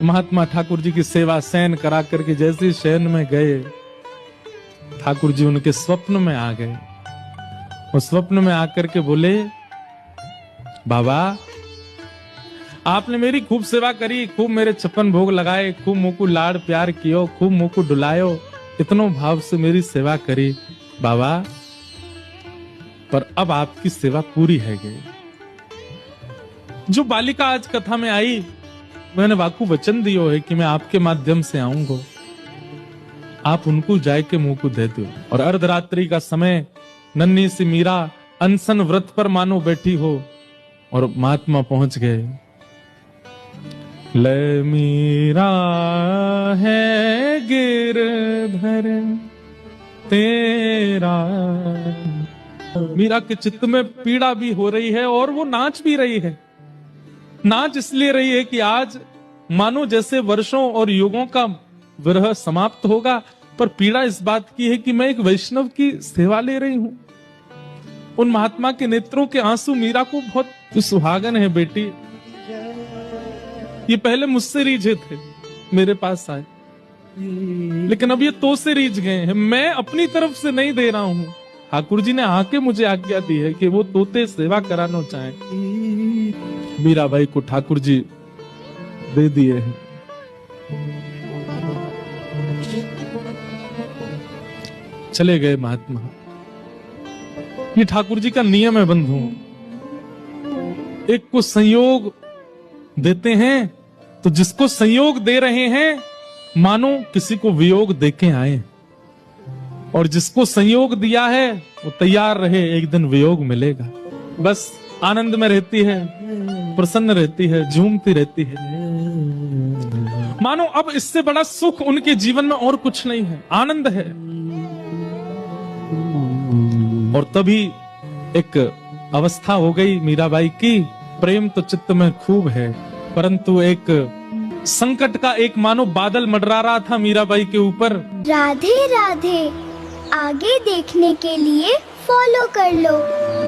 महात्मा ठाकुर जी की सेवा शयन करा करके जैसे शयन में गए, ठाकुर जी उनके स्वप्न में आ गए। उस स्वप्न में आकर के बोले, बाबा आपने मेरी खूब सेवा करी, खूब मेरे 56 भोग लगाए, खूब मुंह को लाड़ प्यार कियो, खूब मुंह को डुलायो, इतनो भाव से मेरी सेवा करी बाबा, पर अब आपकी सेवा पूरी है गई। जो बालिका आज कथा में आई, मैंने वाकू वचन दियो है कि मैं आपके माध्यम से आऊंगा, आप उनको जाए के मुंह को दे दो। और अर्धरात्रि का समय, नन्ही सी मीरा अनशन व्रत पर मानो बैठी हो, और महात्मा पहुंच गए। ले मीरा है गिरधर तेरा। मीरा के चित्त में पीड़ा भी हो रही है और वो नाच भी रही है। नाच इसलिए रही है कि आज मानो जैसे वर्षों और युगों का विरह समाप्त होगा, पर पीड़ा इस बात की है कि मैं एक वैष्णव की सेवा ले रही हूं। उन महात्मा के नेत्रों के आंसू मीरा को बहुत सुहागन है बेटी, ये पहले मुझसे रीझे थे, मेरे पास आए, लेकिन अब ये तो से रीझ गए हैं, मैं अपनी तरफ से नहीं दे रहा हूं। ठाकुर जी ने आके मुझे आज्ञा दी है कि वो तोते सेवा कराना चाहे। मीराबाई को ठाकुर जी दे दिए हैं। चले गए महात्मा। ये ठाकुर जी का नियम है बंधु, एक को संयोग देते हैं तो जिसको संयोग दे रहे हैं मानो किसी को वियोग देके आए, और जिसको संयोग दिया है वो तैयार रहे, एक दिन वियोग मिलेगा। बस आनंद में रहती है, प्रसन्न रहती है, झूमती रहती है, मानो अब इससे बड़ा सुख उनके जीवन में और कुछ नहीं है, आनंद है। और तभी एक अवस्था हो गई मीराबाई की, प्रेम तो चित्त में खूब है, परंतु एक संकट का एक मानो बादल मंडरा रहा था मीराबाई के ऊपर। राधे राधे, आगे देखने के लिए फॉलो कर लो।